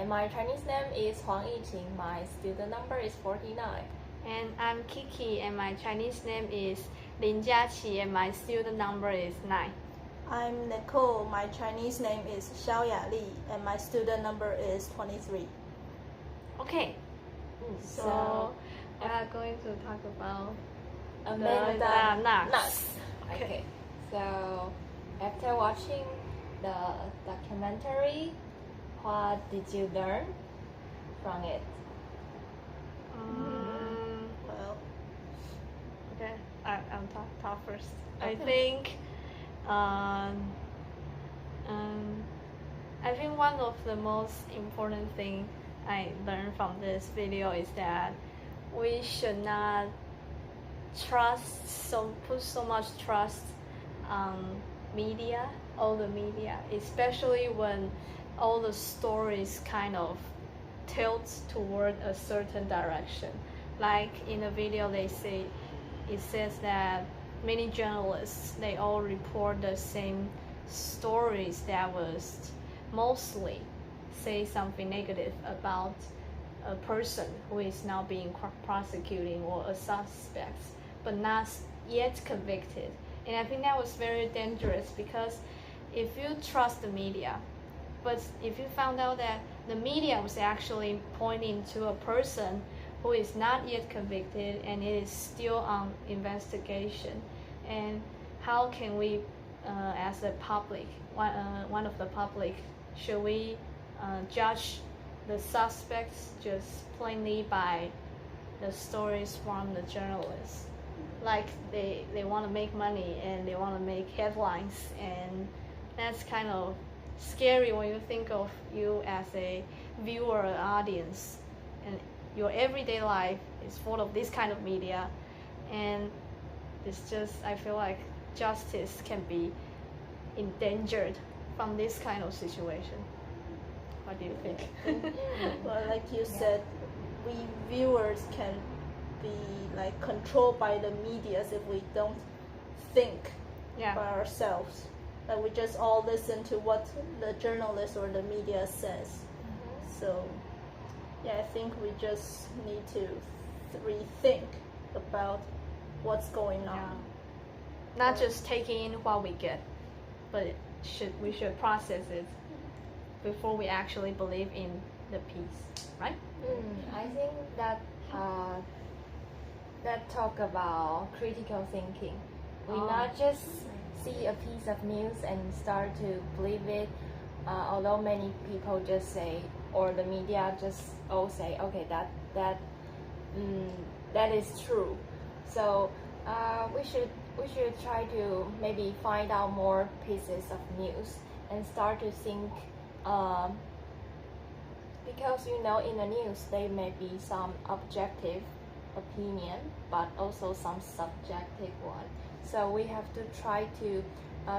And my Chinese name is Huang Yiqing. My student number is 49. And I'm Kiki, and my Chinese name is Lin Jiaqi, and my student number is 9. I'm Nicole. My Chinese name is Xiaoya Li, and my student number is 23. Okay, so we are going to talk about Amanda nuts. Okay, so after watching the documentary, what did you learn from it? Well, Okay, I'll talk first. Okay. I think one of the most important thing I learned from this video is that we should not put so much trust on media, all the media, especially when all the stories kind of tilt toward a certain direction. Like in the video, it says that many journalists, they all report the same stories that was mostly say something negative about a person who is now being prosecuting or a suspect, but not yet convicted. And I think that was very dangerous, because if you trust the media, but if you found out that the media was actually pointing to a person who is not yet convicted and it is still on investigation, and how can we, as a public, one of the public, should we judge the suspects just plainly by the stories from the journalists? Like they want to make money and they want to make headlines, and that's kind of scary when you think of you as a viewer or audience, and your everyday life is full of this kind of media, and it's just, I feel like justice can be endangered from this kind of situation. What do you think? well, like you said, we viewers can be like controlled by the medias if we don't think by ourselves. Like we just all listen to what the journalist or the media says. So yeah, I think we just need to rethink about what's going on. Not just taking in what we get, but we should process it before we actually believe in the piece, right? I think that that talk about critical thinking. We not just see a piece of news and start to believe it, although many people just say, or the media just all say, okay, that is true. So we should try to maybe find out more pieces of news and start to think, because in the news there may be some objective opinion, but also some subjective one. So we have to try to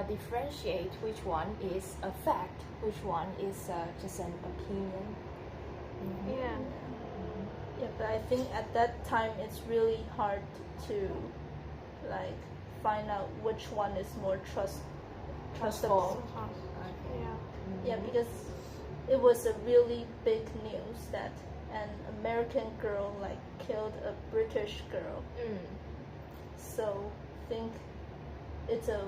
differentiate which one is a fact, which one is just an opinion. Yeah, but I think at that time it's really hard to like find out which one is more trustable. Yeah, because it was a really big news that an American girl like killed a British girl. So I think it's a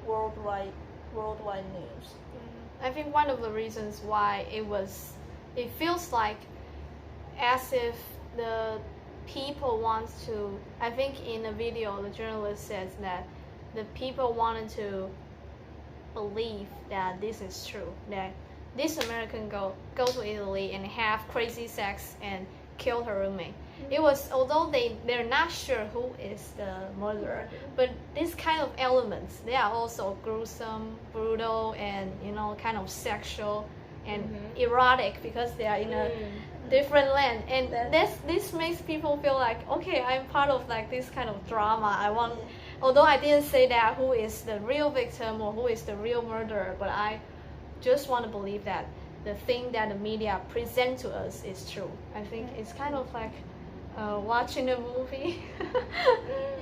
worldwide news. I think one of the reasons why it feels like as if the people want to, I think in the video the journalist says that the people wanted to believe that this is true, that this American girl go to Italy and have crazy sex and kill her roommate. It was, although they're not sure who is the murderer, but this kind of elements, they are also gruesome, brutal, and kind of sexual and erotic, because they are in a different land, and this makes people feel like, okay, I'm part of like this kind of drama. Although I didn't say that who is the real victim or who is the real murderer, but I just want to believe that the thing that the media present to us is true. I think it's kind of like watching a movie.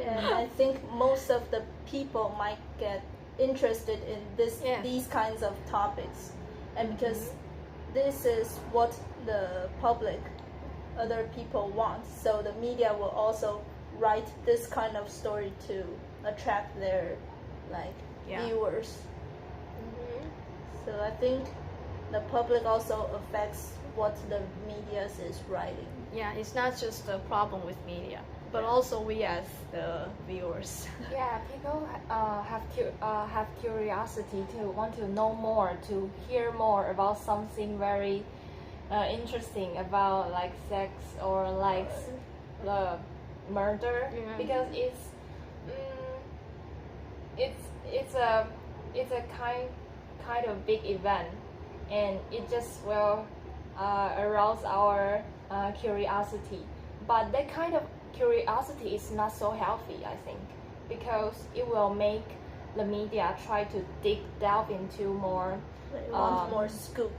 And I think most of the people might get interested in these kinds of topics, and because this is what the public, other people want. So the media will also write this kind of story to attract their viewers. So I think the public also affects what the media is writing. Yeah, it's not just a problem with media, but also we as the viewers. Yeah, people have curiosity to want to know more, to hear more about something very interesting about like sex or like the murder, because it's a kind of big event, and it just will arouse our curiosity. But that kind of curiosity is not so healthy, I think, because it will make the media try to delve into more. They want more scoop.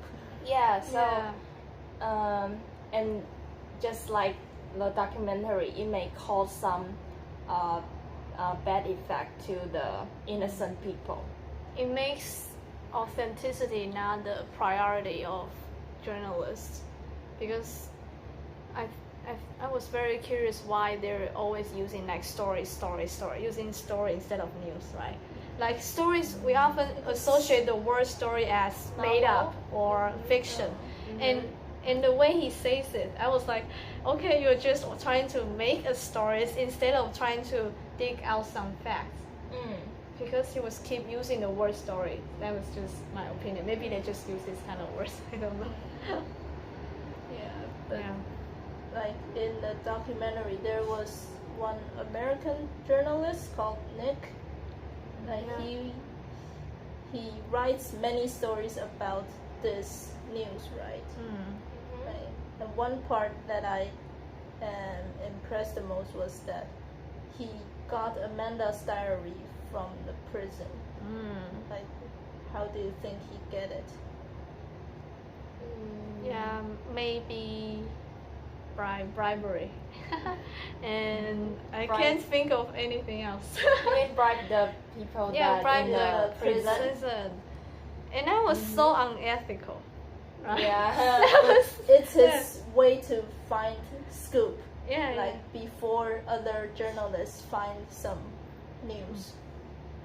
Yeah. So, and just like the documentary, it may cause some bad effect to the innocent people. It makes authenticity not the priority of journalists, because I was very curious why they're always using like story, using story instead of news, right? Like stories, we often associate the word story as made up or fiction, and the way he says it, I was like, okay, you're just trying to make a story instead of trying to dig out some facts. Because he was keep using the word story. That was just my opinion. Maybe they just use this kind of words. I don't know. But like in the documentary, there was one American journalist called Nick. Like he writes many stories about this news, right? Right. And one part that I am impressed the most was that he got Amanda's diary from the prison. Like, how do you think he get it? Yeah, maybe bribery. And I can't think of anything else. You mean bribe the people bribe in the prison? And that was so unethical. Right? Yeah. It's his way to find scoop. Yeah. Before other journalists find some news.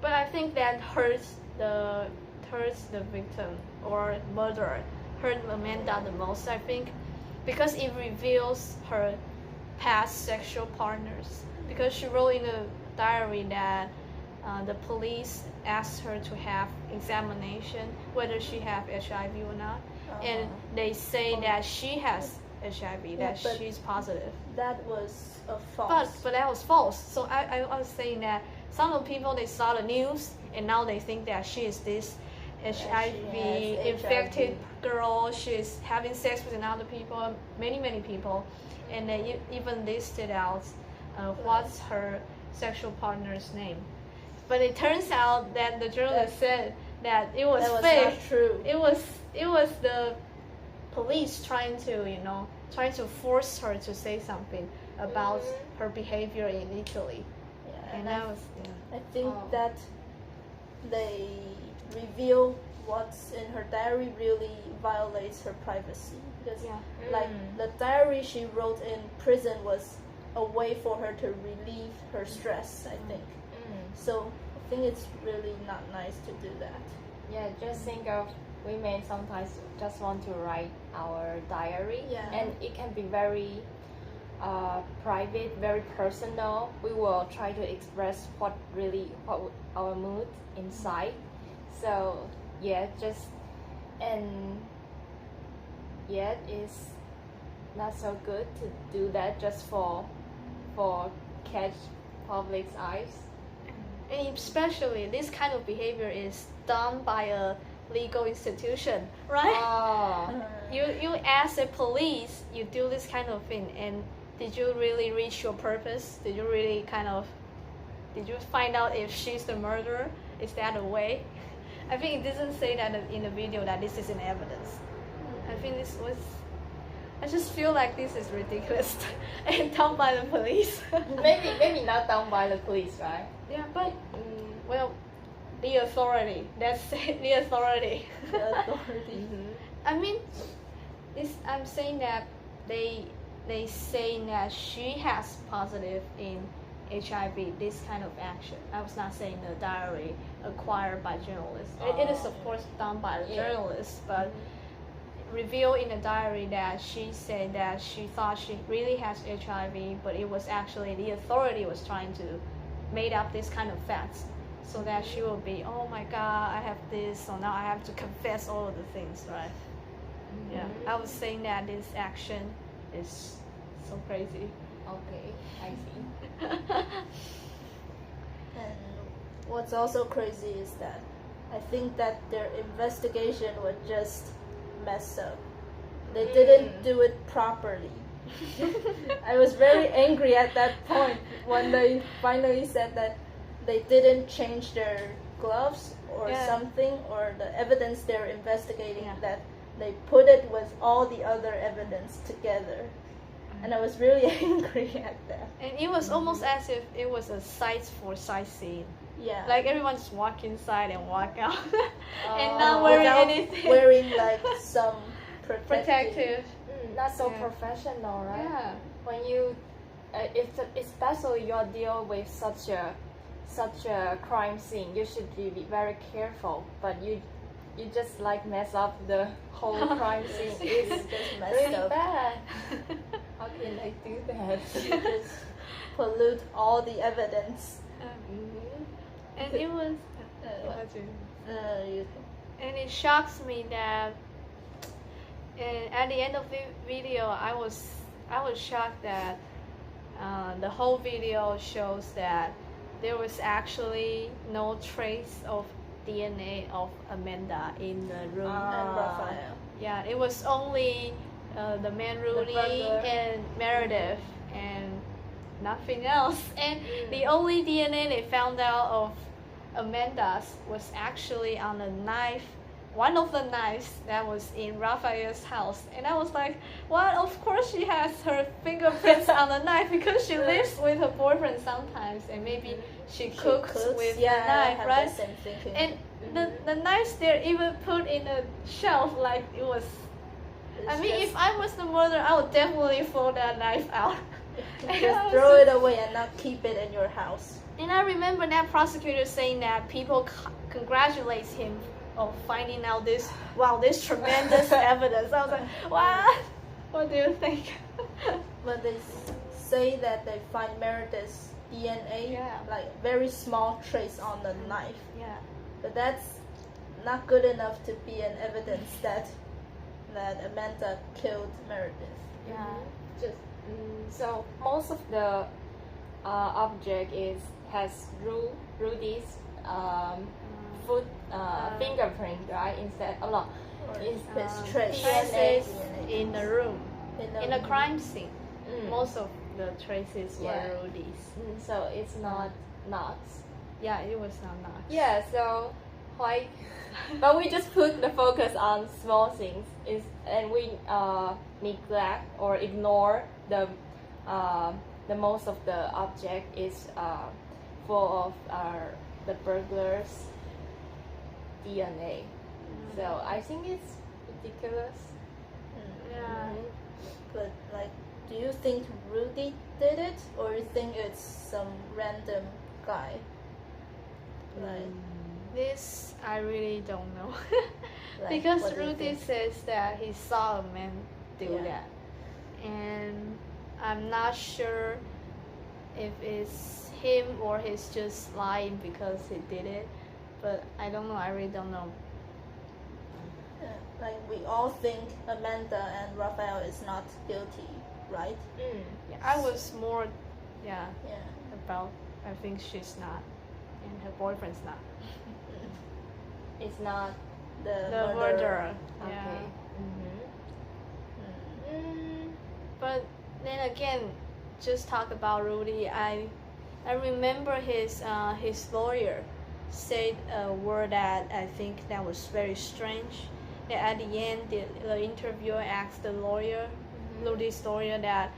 But I think that hurts the victim or murderer, hurt Amanda the most, I think, because it reveals her past sexual partners. Because she wrote in the diary that the police asked her to have examination whether she have HIV or not, and they say that she has HIV, that she's positive. That was a false. But that was false. So I was saying that some of the people, they saw the news and now they think that she is this HIV infected girl. She's having sex with another people, many people, and they even listed out what's her sexual partner's name. But it turns out that the journalist said that it was fake. Not true. It was the police trying to force her to say something about her behavior in Italy. And I think that they reveal what's in her diary really violates her privacy, because the diary she wrote in prison was a way for her to relieve her stress, I think. So I think it's really not nice to do that. Yeah, just think of, we may sometimes just want to write our diary, and it can be very private, very personal. We will try to express what our mood inside. So it's not so good to do that just for catch public's eyes. And especially this kind of behavior is done by a legal institution, right? You ask the police, you do this kind of thing, and did you really reach your purpose? Did you really did you find out if she's the murderer? Is that a way? I think it doesn't say that in the video that this is an evidence. I think I just feel like this is ridiculous and done by the police. maybe not done by the police, right? Yeah, but the authority. That's it, the authority. The authority. I mean, I'm saying that they say that she has positive in HIV, this kind of action. I was not saying the diary acquired by journalists. It is of course done by the journalists, but revealed in the diary that she said that she thought she really has HIV, but it was actually the authority was trying to make up this kind of facts so that she will be, oh my god, I have this, so now I have to confess all of the things, right? Yeah, I was saying that this action is so crazy. Okay, I see. And what's also crazy is that I think that their investigation was just messed up. They didn't do it properly. I was very angry at that point when they finally said that they didn't change their gloves or something, or the evidence they're investigating, that they put it with all the other evidence together. And I was really angry at that. And it was almost as if it was a site for sightseeing. Yeah. Like everyone just walk inside and walk out, and not wearing anything. Wearing like some protective. Not so professional, right? Yeah. When you, especially you deal with such a crime scene, you should be very careful. But you just like mess up the whole crime scene. It's just messed really up. bad. How can they do that? You just pollute all the evidence. And it was. And it shocks me that. And at the end of the video, I was shocked that the whole video shows that there was actually no trace of DNA of Amanda in the room. And Raphael. Yeah, it was only the man Rudy and Meredith and nothing else. And the only DNA they found out of Amanda's was actually on a knife, one of the knives that was in Raphael's house. And I was like, well, of course she has her fingerprints on the knife because she lives with her boyfriend sometimes, and maybe she cooks with the knife, right? And the knives they're even put in a shelf like it was. I mean, if I was the murderer, I would definitely throw that knife out. Just throw it away and not keep it in your house. And I remember that prosecutor saying that people congratulate him of finding out this tremendous evidence. I was like, what? What do you think? But they say that they find Meredith's DNA, like very small trace on the knife. Yeah. But that's not good enough to be an evidence that Amanda killed Meredith. Yeah. Just so most of the object has Rudy's foot fingerprint, right? Instead, It's traces traces in the room, in the crime scene. Most of the traces were Rudy's. So it's not knots. Yeah, it was not knots. Yeah, so like, but we just put the focus on small things, and we neglect or ignore the most of the object is full of the burglars' DNA. So I think it's ridiculous. Yeah. But like, do you think Rudy did it, or you think it's some random guy? Like this, I really don't know. Like, because what do you Rudy think? says that he saw a man do that, and I'm not sure if it's him or he's just lying because he did it. But I don't know. I really don't know. Like, we all think Amanda and Raphael is not guilty, right? Yeah, I was more, about. I think she's not, and her boyfriend's not. It's not The murderer. okay. Yeah. But then again, just talk about Rudy. I remember his lawyer said a word that I think that was very strange. That at the end, the interviewer asked the lawyer, Rudy's lawyer, that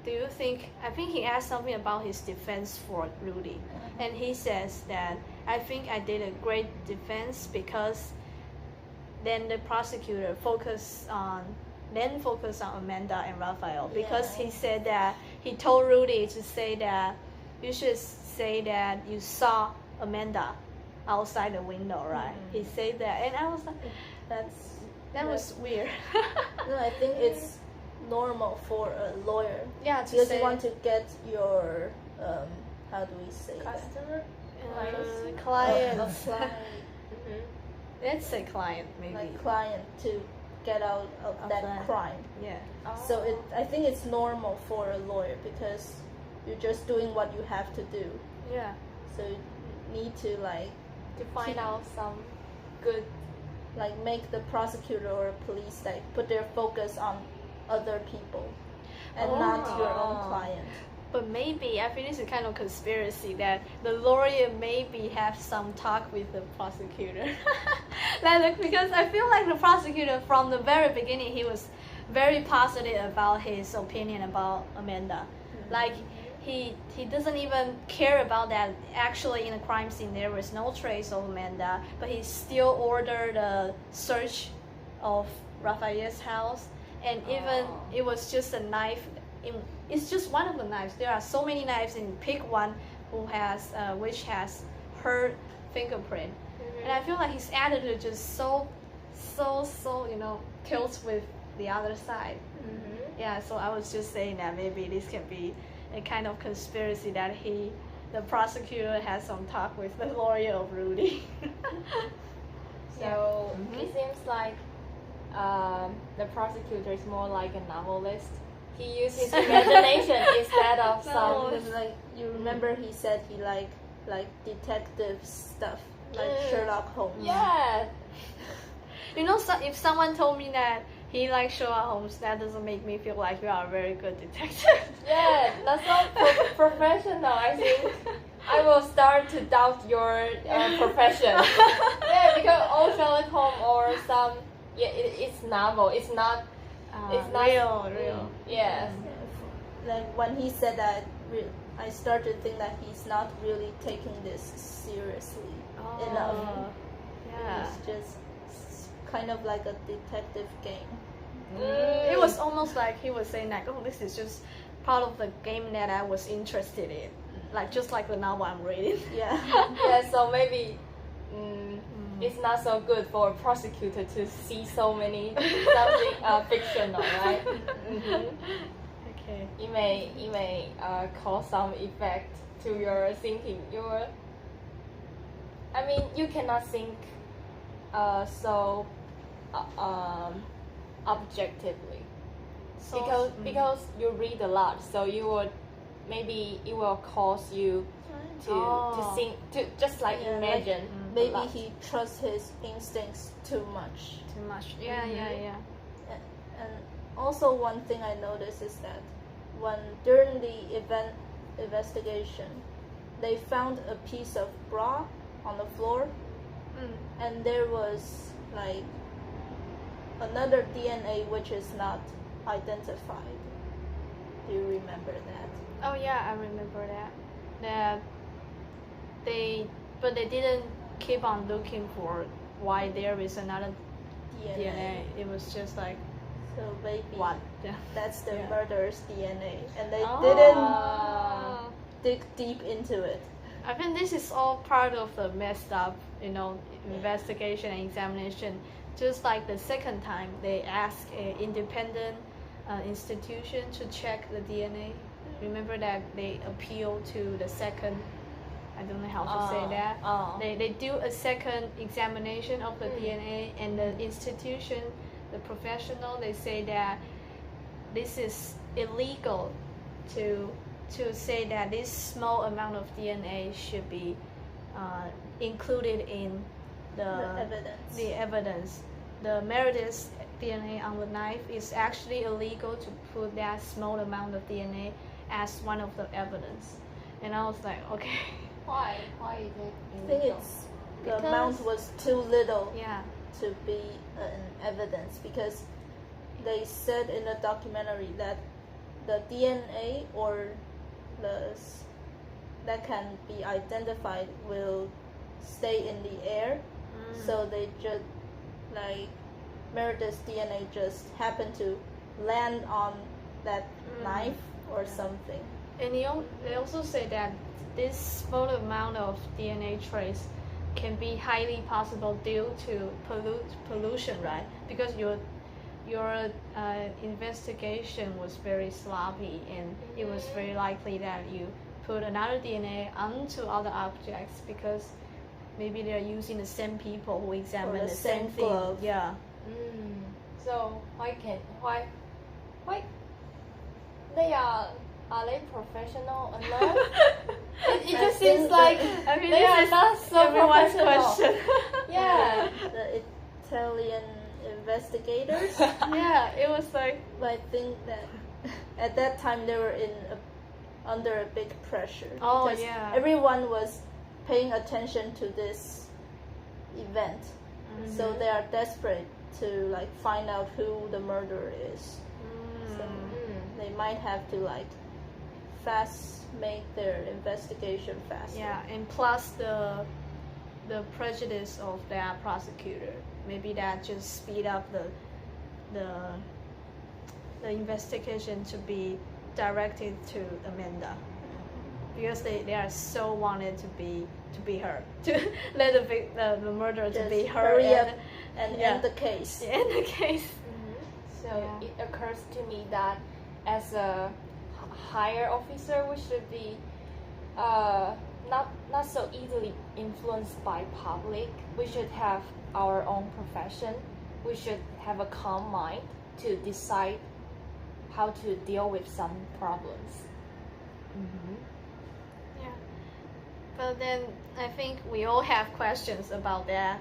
do you think? I think he asked something about his defense for Rudy, and he says that I think I did a great defense because then the prosecutor focused on Amanda and Raphael because he said that he told Rudy to say that you should say that you saw Amanda outside the window, right? He said that, and I was like, that was weird. No, I think it's normal for a lawyer. Yeah, to because say you want to get your how do we say Customer? clients. Client, Let's say client, maybe. like client to get out of that crime. Yeah. So I think it's normal for a lawyer because you're just doing what you have to do. Yeah. So you need to like To find out some good. like make the prosecutor or police like put their focus on other people and not your own client. But maybe I think this is kind of conspiracy that the lawyer maybe have some talk with the prosecutor. Because I feel like the prosecutor from the very beginning he was very positive about his opinion about Amanda. Like he doesn't even care about that. Actually, in the crime scene there was no trace of Amanda, but he still ordered a search of Raphael's house, and even it was just a knife. It's just one of the knives. There are so many knives, and pick one which has her fingerprint. And I feel like his attitude just so tilts with the other side. Yeah, so I was just saying that maybe this can be a kind of conspiracy that the prosecutor has some talk with the lawyer of Rudy. So it seems like the prosecutor is more like a novelist. He used his imagination instead of some. Because like you remember he said he like detective stuff like Sherlock Holmes. Yeah. If someone told me that he likes Sherlock Holmes, that doesn't make me feel like you are a very good detective. Yeah, that's not professional. I think I will start to doubt your profession. Yeah, because all Sherlock Holmes or some, it's novel. It's not real. Yes. Like when he said that, I started to think that he's not really taking this seriously enough. Yeah. It's just kind of like a detective game. It was almost like he was saying like, oh, this is just part of the game that I was interested in, like just like the novel I'm reading. Yeah. Yeah. So maybe it's not so good for a prosecutor to see so many something fictional, right? Okay. It may cause some effect to your thinking. You cannot think so objectively because you read a lot, so maybe it will cause you to think, to just like imagine. Maybe he trusts his instincts too much. Yeah. And also one thing I noticed is that during the investigation, they found a piece of bra on the floor, and there was like another DNA which is not identified. Do you remember that? Oh yeah, I remember that. They didn't keep on looking for why there is another DNA. It was just like, so maybe what? that's the murderer's DNA, and they didn't dig deep into it. I think this is all part of the messed up, investigation and examination. Just like the second time, they asked an independent institution to check the DNA. Remember that they appealed to the second, I don't know how to say that. They do a second examination of the DNA, and the institution, the professional, they say that this is illegal to say that this small amount of DNA should be included in the evidence. The Meredith's DNA on the knife is actually illegal to put that small amount of DNA as one of the evidence. And I was like, okay. Why is it I think the amount was too little Yeah. to be an evidence, because they said in the documentary that the DNA or that can be identified will stay in the air, so they just like Meredith's DNA just happened to land on that knife or something. And they also say that this small amount of DNA trace can be highly possible due to pollution, right? Because your investigation was very sloppy, and it was very likely that you put another DNA onto other objects because maybe they're using the same people who examine the same thing. Glove. Yeah. So why are they professional enough? it just seems like they are not so everyone's professional. question. Yeah. The Italian investigators. Yeah, it was like. But I think that at that time they were under a big pressure. Oh, because yeah. everyone was paying attention to this event, so they are desperate to like find out who the murderer is. So they might have to like make their investigation faster. Yeah, and plus the prejudice of that prosecutor, maybe that just speed up the investigation to be directed to Amanda, because they are so wanted to be her, to let the murderer to be her, hurry up and end the case. End the case. So it occurs to me that as a higher officer, we should be not so easily influenced by public. We should have our own profession. We should have a calm mind to decide how to deal with some problems. Yeah, but then I think we all have questions about that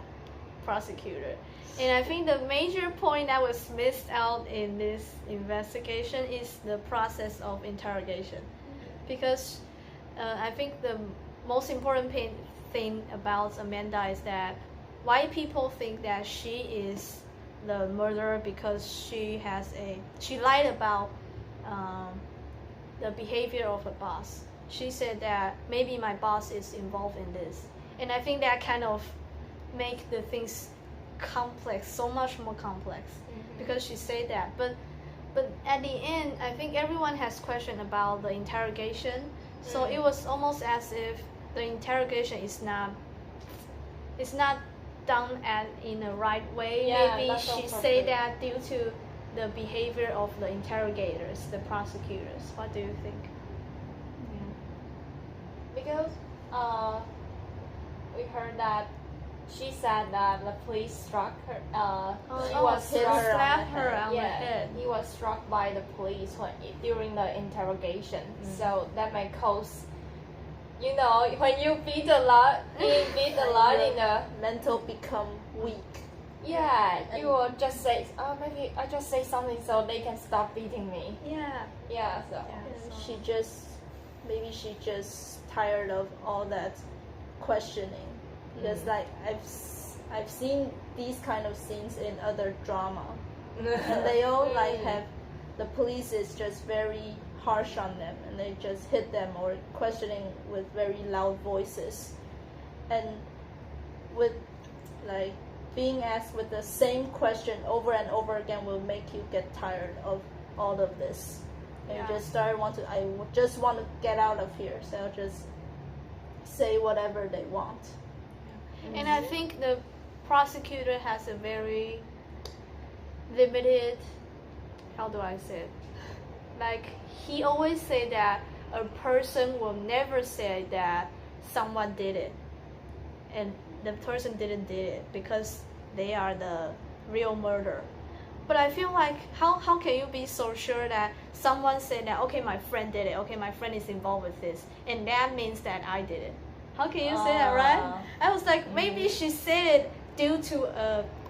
prosecutor. And I think the major point that was missed out in this investigation is the process of interrogation. Because I think the most important thing about Amanda is that why people think that she is the murderer, because she lied about the behavior of her boss. She said that maybe my boss is involved in this. And I think that kind of make the things complex, so much more complex, because she said that. But at the end, I think everyone has question about the interrogation. So it was almost as if the interrogation is not done in the right way. Yeah, maybe that's she so said that due to the behavior of the interrogators, the prosecutors. What do you think? Because we heard that she said that the police struck her. Slapped her on the Yeah, head. he was struck by the police during the interrogation. So that may cause, when you beat a lot in the mental become weak. Yeah, you will just say, maybe I just say something so they can stop beating me. Yeah. Yeah, so. Maybe she just tired of all that questioning, because like I've seen these kind of scenes in other drama, and they all like have the police is just very harsh on them, and they just hit them or questioning with very loud voices, and with like being asked with the same question over and over again will make you get tired of all of this. And you just just want to get out of here, so I'll just say whatever they want. And I think the prosecutor has a very limited, how do I say it? Like, he always say that a person will never say that someone did it, and the person didn't did it because they are the real murderer. But I feel like, how can you be so sure that someone said that, okay, my friend did it, okay, my friend is involved with this, and that means that I did it? How can you say that, right? I was like, maybe she said it due to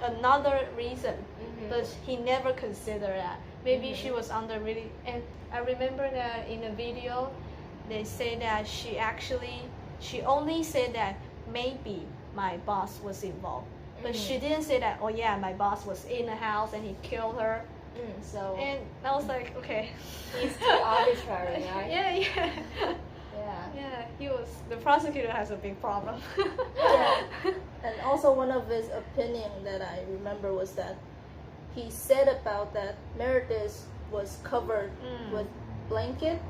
another reason, but he never considered that. Maybe she was under really, and I remember that in a video, they say that she only said that maybe my boss was involved. But she didn't say that, oh yeah, my boss was in the house and he killed her. And I was like, okay. He's too arbitrary, right? Yeah, the prosecutor has a big problem. And also also one of his opinion that I remember was that he said about that Meredith was covered with blanket,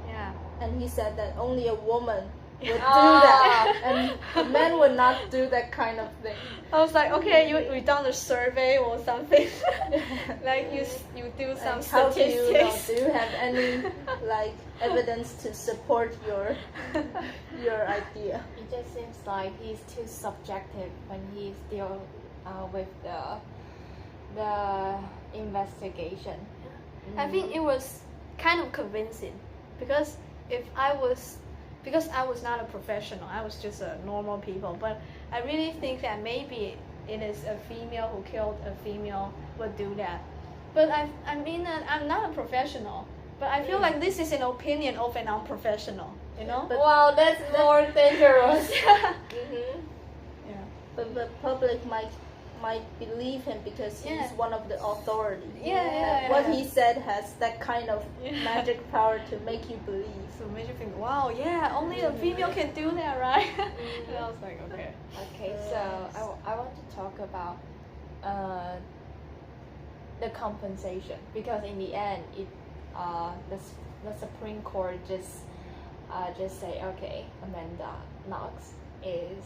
Yeah. and he said that only a woman would do that, and a man would not do that kind of thing. I was like, okay, you done a survey or something, like you do some Like, how do you know? statistics. Do you have any like evidence to support your idea? It just seems like he's too subjective when he's still with the investigation. I think it was kind of convincing because I was not a professional, I was just a normal people, but I really think that maybe it is a female who killed a female would do that. But I mean I'm not a professional, but I feel like this is an opinion of an unprofessional, you know? But- Wow, that's more dangerous. Yeah. But the public might believe him because he's Yeah. one of the authorities. Yeah. What he said has that kind of Yeah. magic power to make you believe. So it made you think, wow, yeah, only a female can do that, right? And I was like, okay. Okay, so I want to talk about the compensation, because in the end, the Supreme Court just say, okay, Amanda Knox is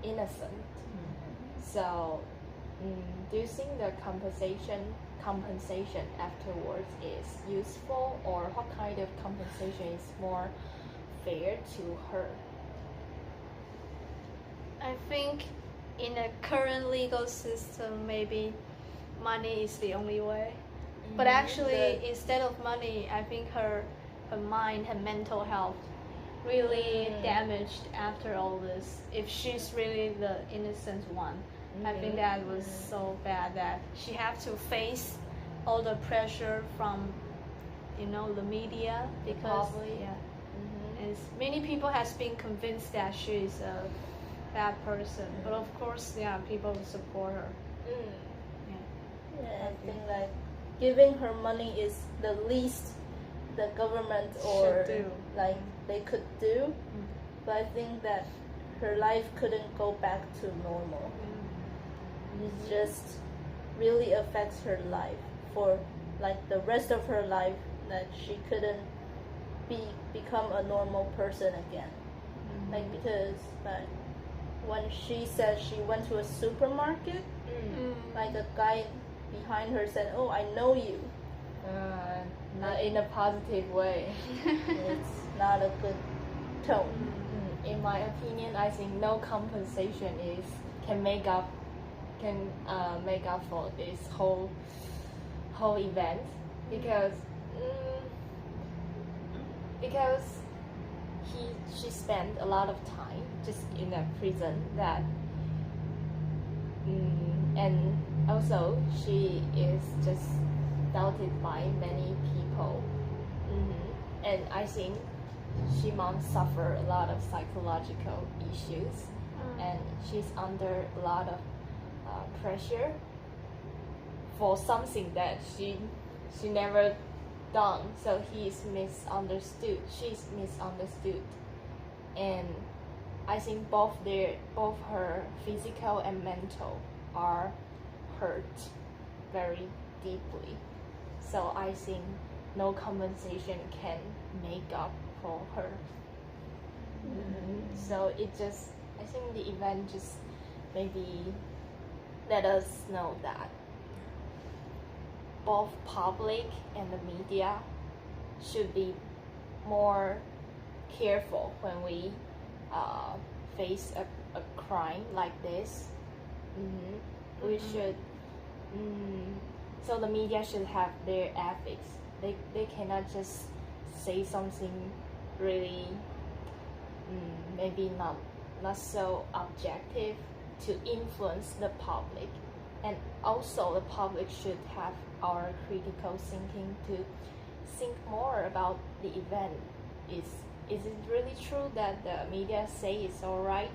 innocent. So, do you think the compensation afterwards is useful, or what kind of compensation is more fair to her? I think in the current legal system, maybe money is the only way. But actually, instead of money, I think her mind, her mental health really damaged after all this. If she's really the innocent one, I think that was so bad that she had to face all the pressure from, the media, because Probably. and many people has been convinced that she's a bad person. But of course, there are people who support her. Yeah, I think like giving her money is the least the government or Should do. like they could do. But I think that her life couldn't go back to normal. It just really affects her life for like the rest of her life, that she couldn't become a normal person again. Like because when she said she went to a supermarket, like a guy behind her said, "Oh, I know you." Not in a positive way. It's not a good tone. In my opinion, I think no compensation can make up for this whole event, because she spent a lot of time just in a prison, that and also she is just doubted by many people, and I think she must suffer a lot of psychological issues, and she's under a lot of pressure for something that she never done. So she's misunderstood, and I think both her physical and mental are hurt very deeply. So I think no compensation can make up for her. So I think the event just maybe let us know that both public and the media should be more careful when we face a crime like this. We should so the media should have their ethics. They cannot just say something really maybe not so objective to influence the public. And also the public should have our critical thinking to think more about the event. Is it really true that the media say it's all right?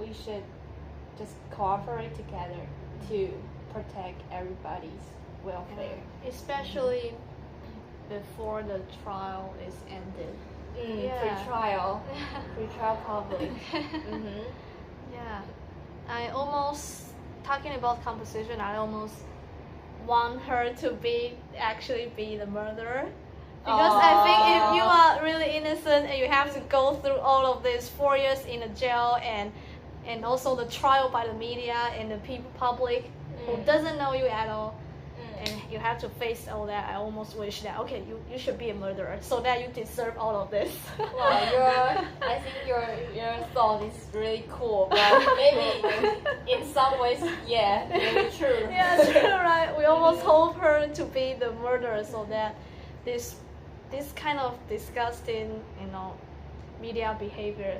We should just cooperate together to protect everybody's welfare. Especially before the trial is ended. Pre-trial public. Yeah. almost talking about composition. I almost want her to actually be the murderer. Because I think if you are really innocent and you have to go through all of this 4 years in a jail and also the trial by the media and the public who doesn't know you at all, and you have to face all that, I almost wish that okay, you should be a murderer so that you deserve all of this. Wow, I think your thought is really cool, but maybe in some ways, yeah, really true. Yeah, true, right? We almost hope her to be the murderer so that this kind of disgusting, media behavior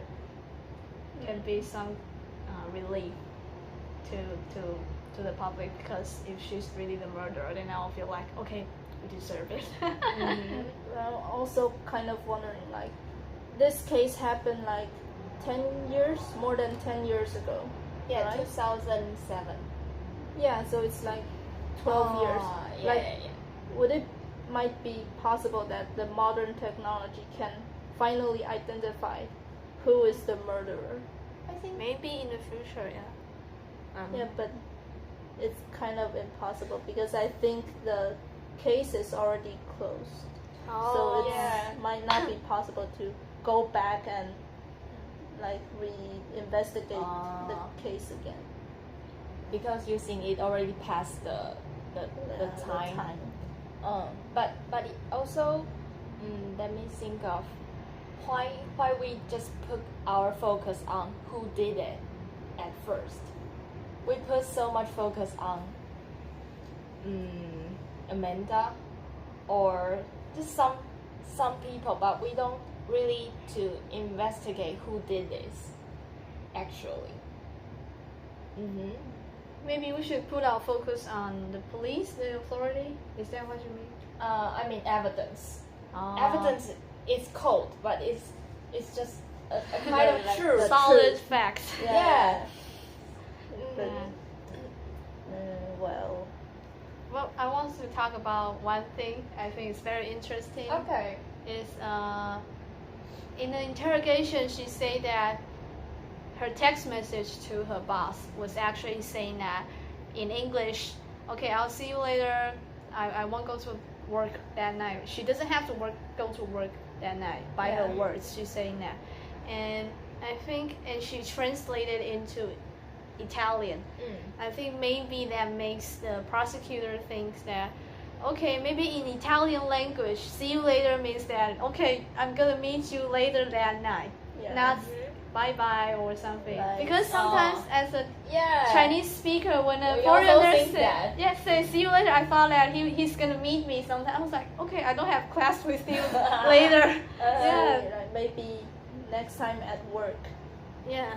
can be some relief to the public, because if she's really the murderer, then I'll feel like, okay, we deserve it. I'm also kind of wondering, like, this case happened like 10 years, more than 10 years ago. Yeah, right? 2007. Yeah, so it's like 12 years. Yeah, Like, yeah. would it might be possible that the modern technology can finally identify who is the murderer? I think Maybe in the future, yeah. Yeah, but it's kind of impossible because I think the case is already closed. So it might not be possible to go back and like re-investigate the case again. because you think it already passed the time. But it also let me think of why we just put our focus on who did it at first. We put so much focus on Amanda or just some people, but we don't really to investigate who did this actually. Maybe we should put our focus on the police, the authority. Is that what you mean? I mean evidence. Evidence is cold, but it's just a kind of Like truth. the Solid truth. facts. Yeah. But, Yeah. well, Well, I want to talk about one thing I think is very interesting. Okay. Is in the interrogation she said that her text message to her boss was actually saying that in English, okay, I'll see you later. I won't go to work that night. She doesn't have to go to work that night by her words. She's saying that, and I think, and she translated into Italian. I think maybe that makes the prosecutor think that, okay, maybe in Italian language, see you later means that, okay, I'm gonna meet you later that night, not bye bye or something. Right. Because sometimes as a Yeah. Chinese speaker, when a We foreigner also think that. say see you later, I thought that he's gonna meet me sometime. I was like, okay, I don't have class with you later. Yeah. like maybe next time at work Yeah.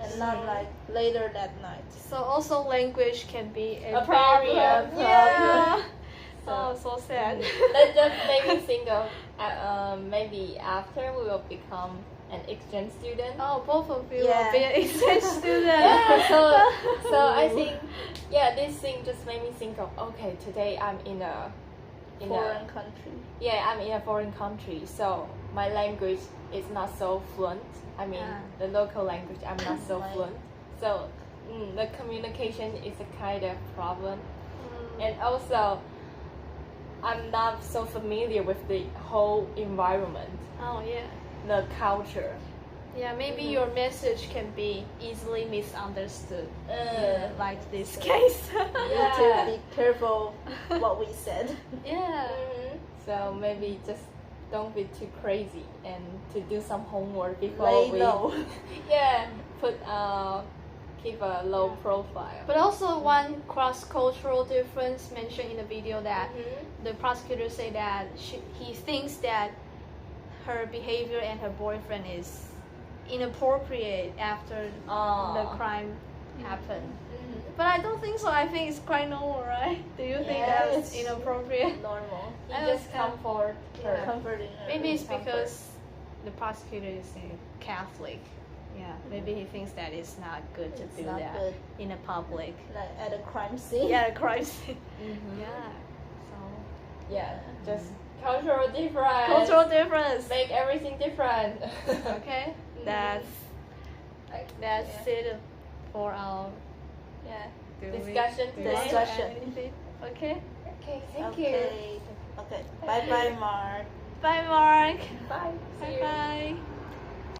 and not like later that night. So also language can be a A barrier. problem. Yeah. So- So sad. That just made me think of maybe after we will become an exchange student. Oh, both of you Yeah. will be an exchange student. Yeah, so I think this thing just made me think of, okay, today I'm in a Foreign country. I'm in a foreign country, so my language is not so fluent. I mean, the local language I'm not so Right. fluent. So the communication is a kind of problem, and also I'm not so familiar with the whole environment, Oh yeah. the culture. Yeah, maybe your message can be easily misunderstood. Like this case. We need to be careful what we said. Yeah. So maybe just don't be too crazy and to do some homework before Lay we low. put keep a low profile. But also one cross-cultural difference mentioned in the video that the prosecutor say that he thinks that her behavior and her boyfriend is inappropriate after the crime happened. But I don't think so. I think it's quite normal, right? Do you think Yeah, that's it's inappropriate? Normal. You I just was kind of- comfort her. Yeah. Comforting her. Maybe it's Comfort. because the prosecutor is a Catholic. Yeah, maybe he thinks that it's not good to It's do not that good. in a public. Like at a crime scene. Yeah, a crime scene. Mhm. Yeah. So Yeah, just cultural difference. cultural difference. Make everything different. Okay, that's it for our Yeah. Discussion do you want to Discussion. add anything? Okay. Okay, thank you. Okay. Okay. Bye bye, Mark. Bye, Mark. Bye. See Bye you. bye.